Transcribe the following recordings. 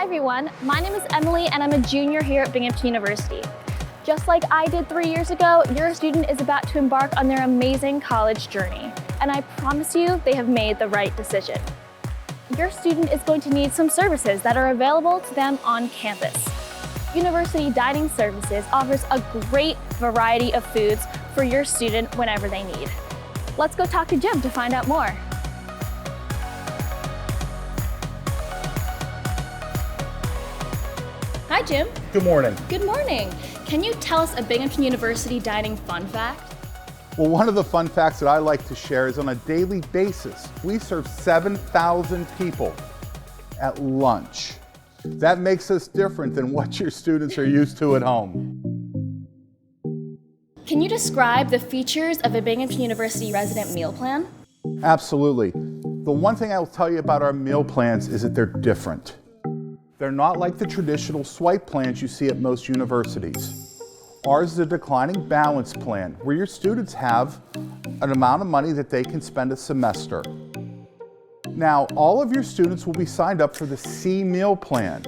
everyone, my name is Emily and I'm a junior here at Binghamton University. Just like I did 3 years ago, your student is about to embark on their amazing college journey. And I promise you, they have made the right decision. Your student is going to need some services that are available to them on campus. University Dining Services offers a great variety of foods for your student whenever they need. Let's go talk to Jim to find out more. Hi, Jim. Good morning. Good morning. Can you tell us a Binghamton University dining fun fact? Well, one of the fun facts that I like to share is on a daily basis, we serve 7,000 people at lunch. That makes us different than what your students are used to at home. Can you describe the features of a Binghamton University resident meal plan? Absolutely. The one thing I will tell you about our meal plans is that they're different. They're not like the traditional swipe plans you see at most universities. Ours is a declining balance plan where your students have an amount of money that they can spend a semester. Now, all of your students will be signed up for the C meal plan.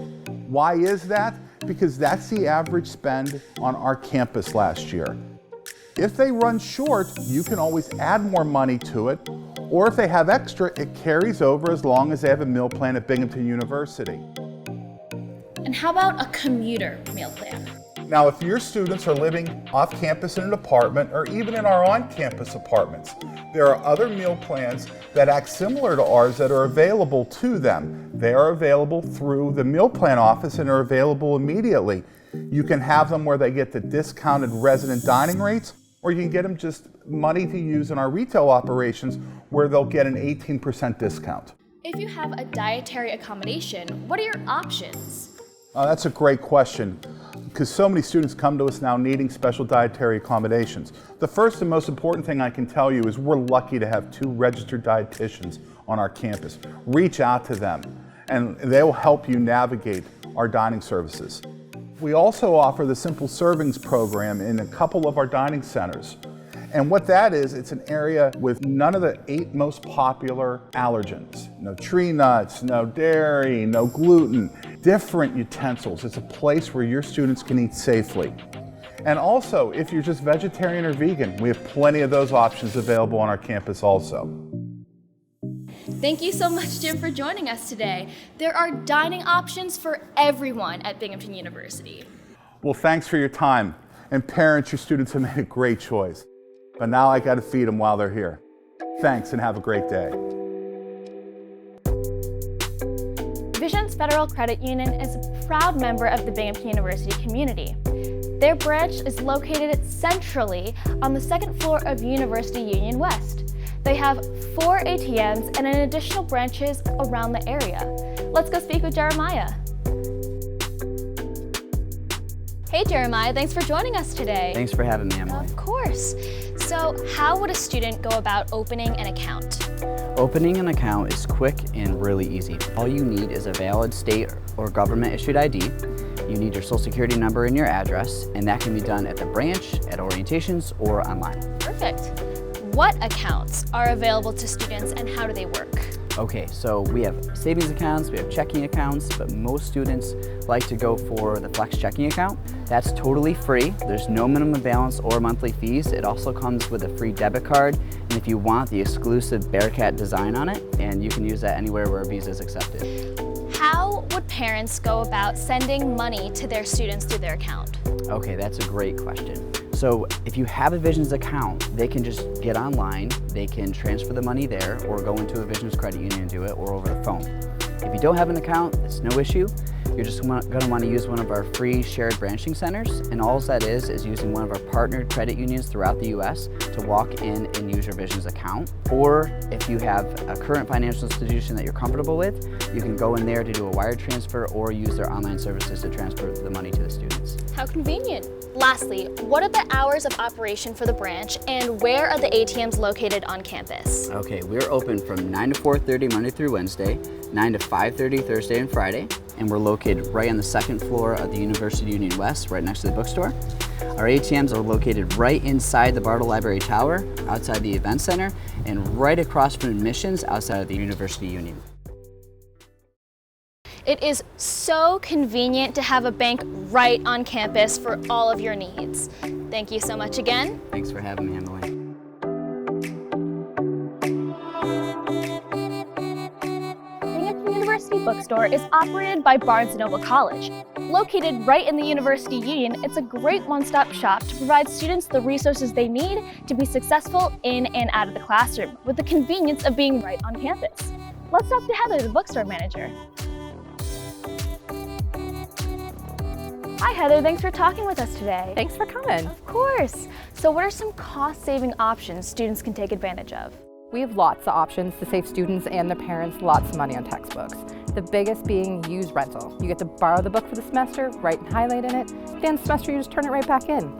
Why is that? Because that's the average spend on our campus last year. If they run short, you can always add more money to it, or if they have extra, it carries over as long as they have a meal plan at Binghamton University. And how about a commuter meal plan? Now, if your students are living off campus in an apartment or even in our on-campus apartments, there are other meal plans that act similar to ours that are available to them. They are available through the meal plan office and are available immediately. You can have them where they get the discounted resident dining rates, or you can get them just money to use in our retail operations where they'll get an 18% discount. If you have a dietary accommodation, what are your options? That's a great question, because so many students come to us now needing special dietary accommodations. The first and most important thing I can tell you is we're lucky to have 2 registered dietitians on our campus. Reach out to them, and they will help you navigate our dining services. We also offer the Simple Servings program in a couple of our dining centers. And what that is, it's an area with none of the 8 most popular allergens. No tree nuts, no dairy, no gluten, different utensils. It's a place where your students can eat safely. And also, if you're just vegetarian or vegan, we have plenty of those options available on our campus also. Thank you so much, Jim, for joining us today. There are dining options for everyone at Binghamton University. Well, thanks for your time. And parents, your students have made a great choice. But now I got to feed them while they're here. Thanks and have a great day. Visions Federal Credit Union is a proud member of the Binghamton University community. Their branch is located centrally on the 2nd floor of University Union West. They have 4 ATMs and an additional branches around the area. Let's go speak with Jeremiah. Hey Jeremiah, thanks for joining us today. Thanks for having me, Emily. Of course. So how would a student go about opening an account? Opening an account is quick and really easy. All you need is a valid state or government issued ID. You need your social security number and your address, and that can be done at the branch, at orientations, or online. Perfect. What accounts are available to students and how do they work? Okay, so we have savings accounts, we have checking accounts, but most students like to go for the Flex checking account. That's totally free. There's no minimum balance or monthly fees. It also comes with a free debit card, and if you want, the exclusive Bearcat design on it, and you can use that anywhere where Visa is accepted. How would parents go about sending money to their students through their account? Okay, that's a great question. So if you have a Visions account, they can just get online, they can transfer the money there, or go into a Visions credit union and do it, or over the phone. If you don't have an account, it's no issue. You're just going to want to use one of our free shared branching centers, and all that is using one of our partnered credit unions throughout the U.S. to walk in and use your Visions account. Or if you have a current financial institution that you're comfortable with, you can go in there to do a wire transfer or use their online services to transfer the money to the students. How convenient. Lastly, what are the hours of operation for the branch and where are the ATMs located on campus? Okay, we're open from 9 to 4:30 Monday through Wednesday, 9 to 5:30 Thursday and Friday, and we're located right on the 2nd floor of the University Union West, right next to the bookstore. Our ATMs are located right inside the Bartle Library Tower, outside the Event Center, and right across from admissions outside of the University Union. It is so convenient to have a bank right on campus for all of your needs. Thank you so much again. Thanks for having me, Emily. Binghamton University Bookstore is operated by Barnes & Noble College. Located right in the University Union, it's a great one-stop shop to provide students the resources they need to be successful in and out of the classroom, with the convenience of being right on campus. Let's talk to Heather, the bookstore manager. Hi Heather, thanks for talking with us today. Thanks for coming. Of course. So what are some cost-saving options students can take advantage of? We have lots of options to save students and their parents lots of money on textbooks. The biggest being used rental. You get to borrow the book for the semester, write and highlight in it. At the end of the semester, you just turn it right back in.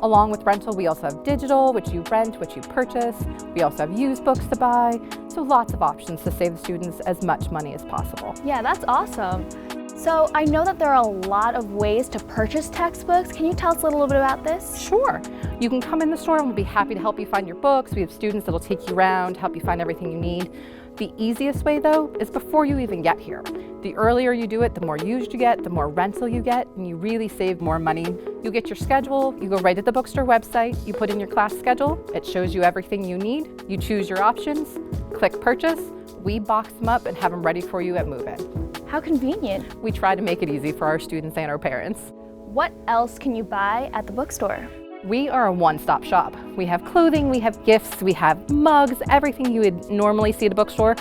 Along with rental, we also have digital, which you rent, which you purchase. We also have used books to buy. So lots of options to save the students as much money as possible. Yeah, that's awesome. So I know that there are a lot of ways to purchase textbooks. Can you tell us a little bit about this? Sure. You can come in the store and we'll be happy to help you find your books. We have students that'll take you around, help you find everything you need. The easiest way though is before you even get here. The earlier you do it, the more used you get, the more rental you get, and you really save more money. You get your schedule, you go right to the bookstore website, you put in your class schedule, it shows you everything you need, you choose your options, click purchase, we box them up and have them ready for you at move-in. How convenient. We try to make it easy for our students and our parents. What else can you buy at the bookstore? We are a one-stop shop. We have clothing, we have gifts, we have mugs, everything you would normally see at a bookstore,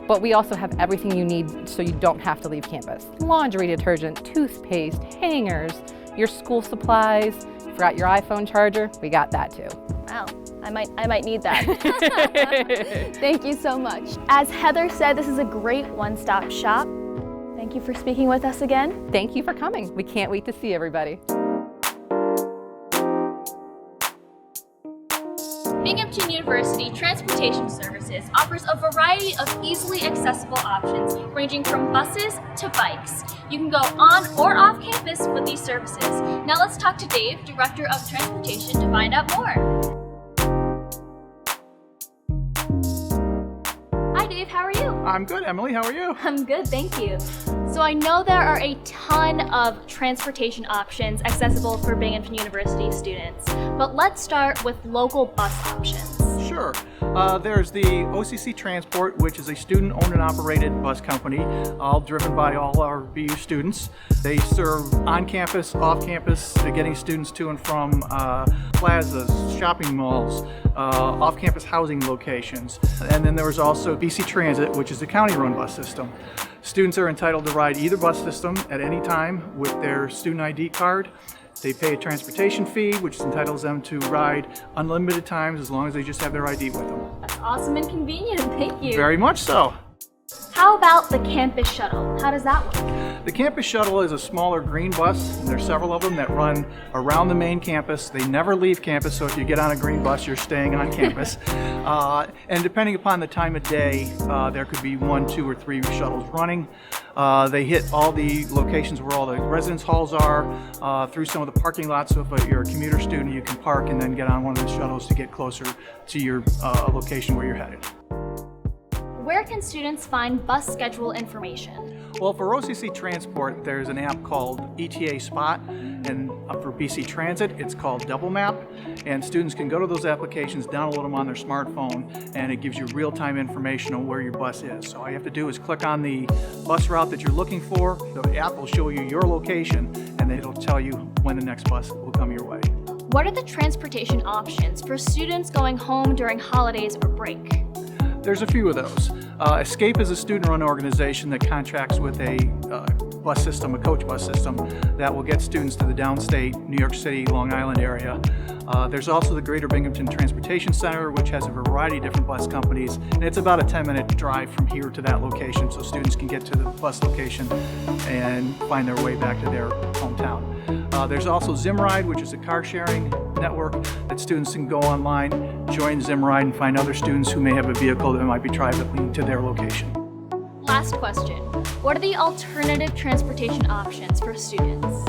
but we also have everything you need so you don't have to leave campus. Laundry detergent, toothpaste, hangers, your school supplies. Forgot your iPhone charger? We got that too. Wow, I might need that. Thank you so much. As Heather said, this is a great one-stop shop. Thank you for speaking with us again. Thank you for coming. We can't wait to see everybody. Binghamton University Transportation Services offers a variety of easily accessible options ranging from buses to bikes. You can go on or off campus with these services. Now let's talk to Dave, Director of Transportation, to find out more. Hi Dave, how are you? I'm good, Emily. How are you? I'm good, thank you. So I know there are a ton of transportation options accessible for Binghamton University students, but let's start with local bus options. Sure. There's the OCC Transport, which is a student-owned and operated bus company, all driven by all our BU students. They serve on campus, off campus, getting students to and from plazas, shopping malls, off-campus housing locations. And then there was also BC Transit, which is a county-run bus system. Students are entitled to ride either bus system at any time with their student ID card. They pay a transportation fee, which entitles them to ride unlimited times as long as they just have their ID with them. That's awesome and convenient, thank you. Very much so. How about the campus shuttle? How does that work? The campus shuttle is a smaller green bus, and there's several of them that run around the main campus. They never leave campus, so if you get on a green bus, you're staying on campus. And depending upon the time of day, there could be 1, 2, or 3 shuttles running. They hit all the locations where all the residence halls are, through some of the parking lots, so if you're a commuter student, you can park and then get on one of the shuttles to get closer to your location where you're headed. Where can students find bus schedule information? Well, for OCC Transport, there's an app called ETA Spot, and for BC Transit, it's called Double Map, and students can go to those applications, download them on their smartphone, and it gives you real-time information on where your bus is. So all you have to do is click on the bus route that you're looking for, the app will show you your location, and it'll tell you when the next bus will come your way. What are the transportation options for students going home during holidays or break? There's a few of those. Escape is a student-run organization that contracts with a bus system, a coach bus system, that will get students to the downstate, New York City, Long Island area. There's also the Greater Binghamton Transportation Center, which has a variety of different bus companies, and it's about a 10-minute drive from here to that location, so students can get to the bus location and find their way back to their hometown. There's also Zimride, which is a car-sharing network that students can go online, join Zimride, and find other students who may have a vehicle that might be traveling to their location. Last question. What are the alternative transportation options for students?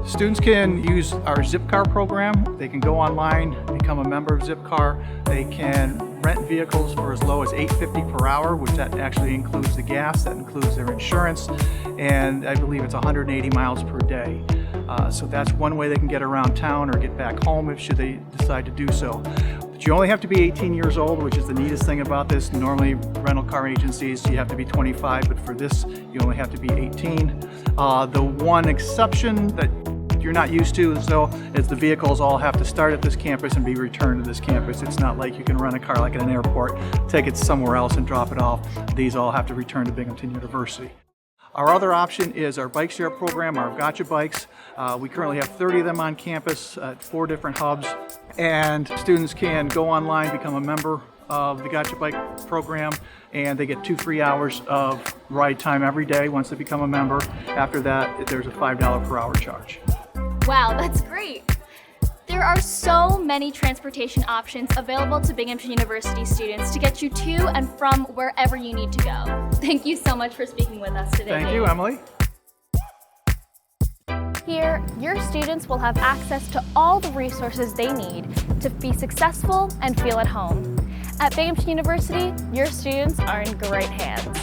Students can use our Zipcar program. They can go online, become a member of Zipcar. They can rent vehicles for as low as $8.50 per hour, which that actually includes the gas, that includes their insurance, and I believe it's 180 miles per day. So that's one way they can get around town or get back home should they decide to do so. But you only have to be 18 years old, which is the neatest thing about this. Normally rental car agencies, you have to be 25, but for this, you only have to be 18. The one exception that you're not used to is the vehicles all have to start at this campus and be returned to this campus. It's not like you can rent a car like at an airport, take it somewhere else and drop it off. These all have to return to Binghamton University. Our other option is our bike share program, our Gotcha bikes. We currently have 30 of them on campus at 4 different hubs, and students can go online, become a member of the Gotcha bike program, and they get 2 free hours of ride time every day once they become a member. After that, there's a $5 per hour charge. Wow, that's great. There are so many transportation options available to Binghamton University students to get you to and from wherever you need to go. Thank you so much for speaking with us today. Thank you, Emily. Here, your students will have access to all the resources they need to be successful and feel at home. At Binghamton University, your students are in great hands.